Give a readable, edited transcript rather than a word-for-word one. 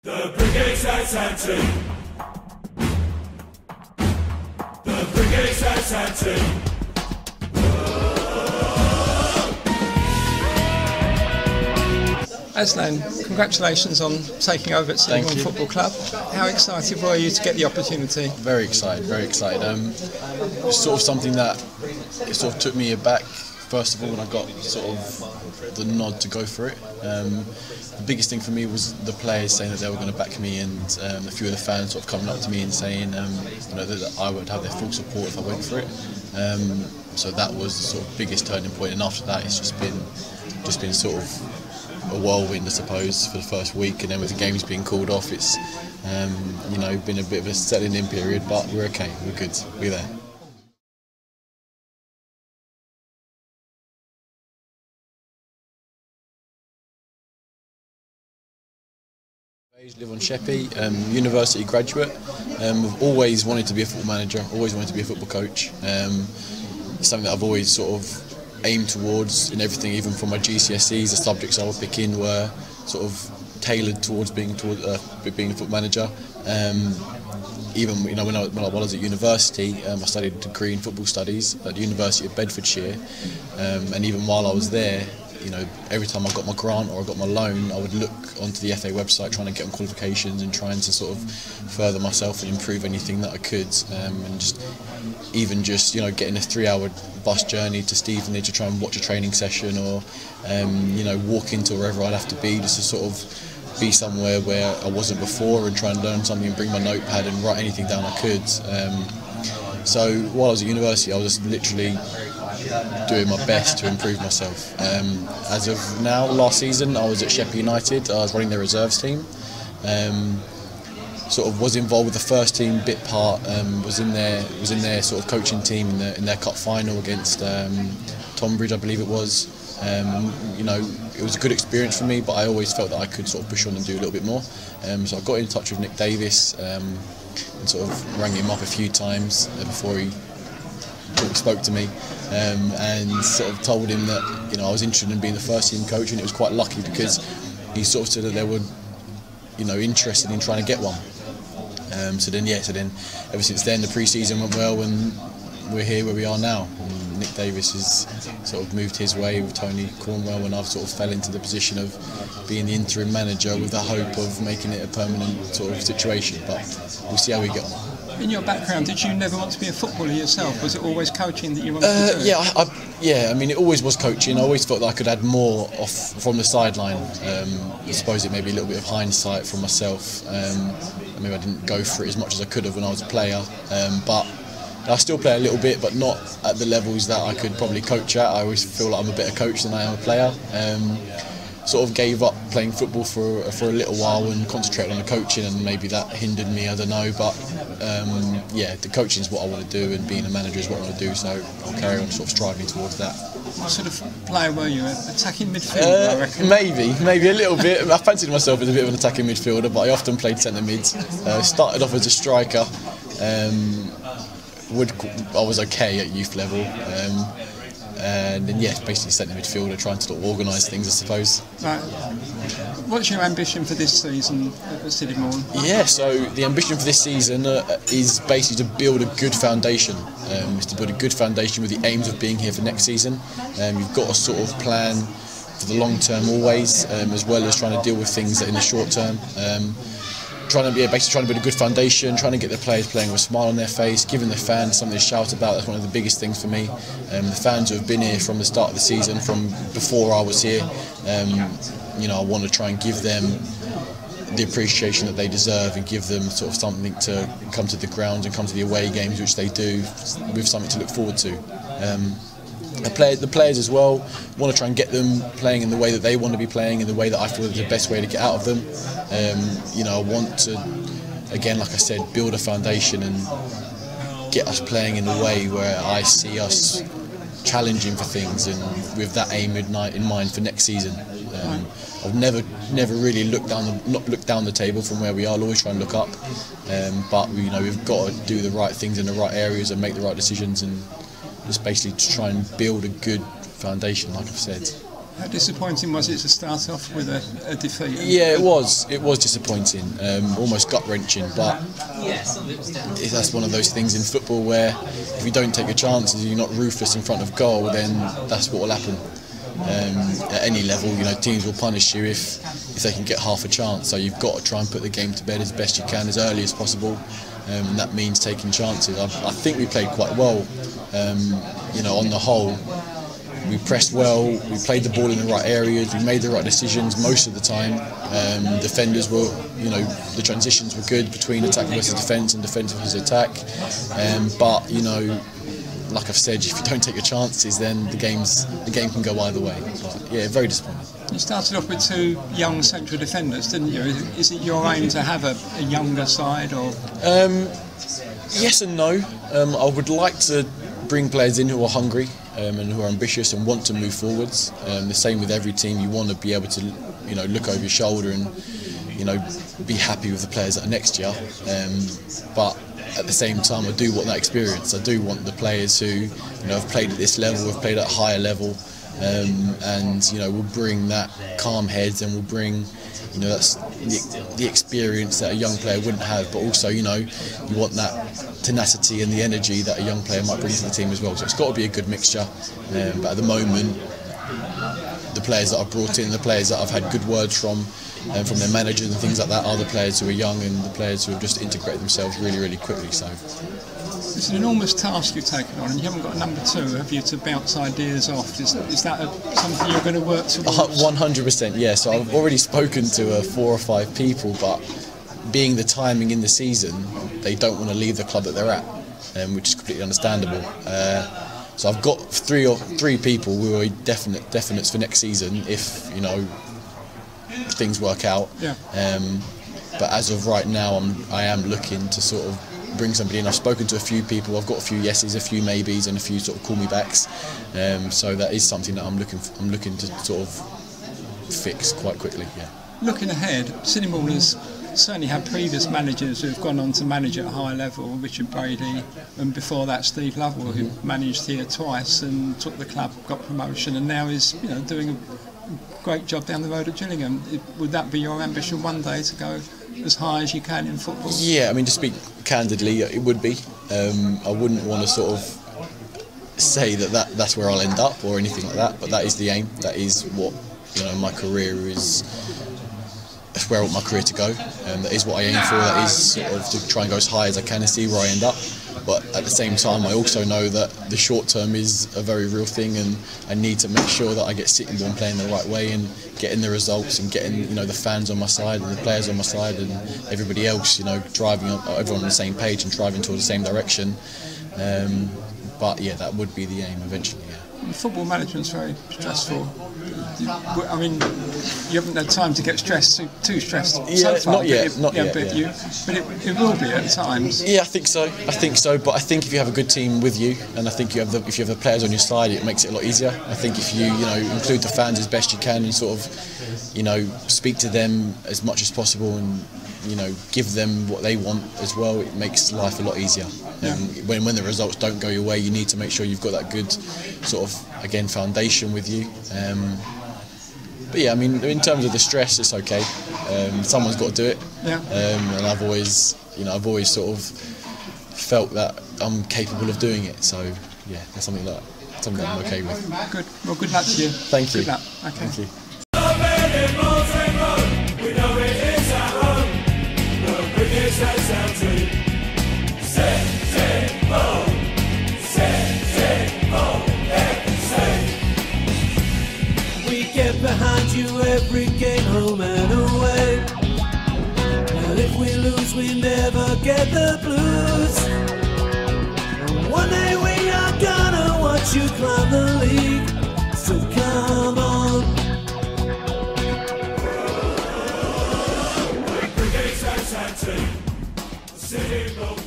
The Brigade's at Anton. The Brigade's at Anton. Aslan, congratulations on taking over at Sittingbourne Football Club. How excited were you to get the opportunity? Very excited, very excited. It's sort of something that it sort of took me aback, first of all, when I got sort of the nod to go for it. The biggest thing for me was the players saying that they were going to back me, and a few of the fans sort of coming up to me and saying that I would have their full support if I went for it. So that was the sort of biggest turning point, and after that it's just been sort of a whirlwind, I suppose, for the first week, and then with the games being called off, it's been a bit of a settling in period, but we're okay, we're good, we're there. I live on Sheppey, university graduate. I've always wanted to be a football manager, always wanted to be a football coach. It's something that I've always sort of aimed towards in everything, even from my GCSEs. The subjects I would pick in were sort of tailored towards being a football manager. Even when I was at university, I studied a degree in football studies at the University of Bedfordshire, and even while I was there, every time I got my grant or I got my loan, I would look onto the FA website trying to get on qualifications and trying to sort of further myself and improve anything that I could, and just getting a 3-hour bus journey to Stevenage to try and watch a training session, or walk into wherever I'd have to be just to sort of be somewhere where I wasn't before, and try and learn something and bring my notepad and write anything down I could. So while I was at university, I was just literally doing my best to improve myself. As of now, last season I was at Sheppey United. I was running their reserves team. Sort of was involved with the first team bit part. Was in their sort of coaching team in their cup final against Tonbridge, I believe it was. It was a good experience for me, but I always felt that I could sort of push on and do a little bit more. So I got in touch with Nick Davis and sort of rang him up a few times before he spoke to me, and sort of told him that I was interested in being the first team coach, and it was quite lucky because he sort of said that they were interested in trying to get one. So then ever since then the pre-season went well, and we're here where we are now. And Nick Davis has sort of moved his way with Tony Rickson, and I've sort of fell into the position of being the interim manager with the hope of making it a permanent sort of situation, but we'll see how we get on. In your background, did you never want to be a footballer yourself? Was it always coaching that you wanted to do? Yeah, I mean, it always was coaching. I always felt that I could add more off from the sideline. I suppose it may be a little bit of hindsight from myself. Maybe I didn't go for it as much as I could have when I was a player, but I still play a little bit, but not at the levels that I could probably coach at. I always feel like I'm a better coach than I am a player. Sort of gave up playing football for a little while and concentrated on the coaching, and maybe that hindered me, I don't know, but the coaching is what I want to do, and being a manager is what I want to do, so I'll carry on sort of striving towards that. What sort of player were you? Attacking midfielder, I reckon? Maybe a little bit. I fancied myself as a bit of an attacking midfielder, but I often played centre mid. Started off as a striker. I was okay at youth level. And then basically centre midfielder, trying to sort of organise things, I suppose. Right. What's your ambition for this season at Sittingbourne? Yeah, so the ambition for this season is basically to build a good foundation. Is to build a good foundation with the aims of being here for next season. You've got to sort of plan for the long term always, as well as trying to deal with things in the short term. Basically trying to build a good foundation, trying to get the players playing with a smile on their face, giving the fans something to shout about. That's one of the biggest things for me. The fans who have been here from the start of the season, from before I was here, I want to try and give them the appreciation that they deserve, and give them sort of something to come to the ground and come to the away games, which they do, with something to look forward to. The players as well, want to try and get them playing in the way that they want to be playing, in the way that I feel is the best way to get out of them. I want to, again, like I said, build a foundation and get us playing in a way where I see us challenging for things, and with that aim in mind for next season. I've never really not looked down the table from where we are. I'll always try and look up, but we've got to do the right things in the right areas and make the right decisions, and just basically to try and build a good foundation, like I've said. How disappointing was it to start off with a defeat? Yeah, it was. It was disappointing, almost gut-wrenching. But that's one of those things in football where if you don't take your chances, you're not ruthless in front of goal, then that's what will happen. At any level, you know, teams will punish you if they can get half a chance. So you've got to try and put the game to bed as best you can, as early as possible, and that means taking chances. I think we played quite well. You know, on the whole, we pressed well. We played the ball in the right areas. We made the right decisions most of the time. Defenders were, you know, the transitions were good between attack versus defence and defence versus attack. But you know, like I've said, if you don't take your chances, then the game can go either way. But, yeah, very disappointing. You started off with two young central defenders, didn't you? Is it your aim to have a younger side, or? Yes and no. I would like to bring players in who are hungry and who are ambitious and want to move forwards. The same with every team. You want to be able to, you know, look over your shoulder and, you know, be happy with the players that are next to you. But at the same time, I do want that experience. I do want the players who, you know, have played at this level, have played at a higher level, and you know, will bring that calm heads and will bring, you know, that's the experience that a young player wouldn't have. But also, you know, you want that tenacity and the energy that a young player might bring to the team as well. So it's got to be a good mixture. But at the moment, the players that I've brought in, the players that I've had good words from their managers and things like that, are the players who are young and the players who have just integrated themselves really, really quickly. So it's an enormous task you've taken on, and you haven't got a number two, have you, to bounce ideas off? Is that something you're going to work towards? 100%, yeah. So I've already spoken to 4 or 5 people, but being the timing in the season, they don't want to leave the club that they're at, which is completely understandable. So I've got three people who are definites for next season if, you know, things work out. Yeah. But as of right now, I am looking to sort of bring somebody in. I've spoken to a few people. I've got a few yeses, a few maybes, and a few sort of call me backs. So that is something that I'm looking to sort of fix quite quickly. Yeah. Looking ahead, Sittingbourne has certainly had previous managers who have gone on to manage at a high level. Richard Brady, and before that Steve Lovell, who managed here twice and took the club, got promotion, and now is, you know, doing a great job down the road at Gillingham. Would that be your ambition one day, to go as high as you can in football? Yeah, I mean, to speak candidly, it would be. I wouldn't want to sort of say that's where I'll end up or anything like that, but that is the aim. That is what, you know, my career is. That's where I want my career to go, and that is what I aim for. That is sort of to try and go as high as I can and see where I end up. But at the same time, I also know that the short term is a very real thing, and I need to make sure that I get Sittingbourne playing the right way and getting the results and getting, you know, the fans on my side and the players on my side and everybody else, you know, everyone on the same page and driving towards the same direction. But yeah, that would be the aim eventually. Yeah. Football management's very stressful. I mean, you haven't had time to get stressed, too stressed so far. Not yet. But it will be at times. Yeah, I think so. But I think if you have a good team with you, and I think if you have the players on your side, it makes it a lot easier. I think if you include the fans as best you can and sort of, you know, speak to them as much as possible and, you know, give them what they want as well, it makes life a lot easier. Yeah. When the results don't go your way, you need to make sure you've got that good sort of, again, foundation with you. But yeah, I mean, in terms of the stress, it's okay. Someone's got to do it. Yeah. And I've always sort of felt that I'm capable of doing it. So yeah, that's something that I'm okay with. Good. Well, good luck to you. Thank you. Good luck. Okay. Thank you. Behind you every game, home and away. And if we lose, we never get the blues. And one day we are gonna watch you climb the league. So come on. Brigade Sittingbourne.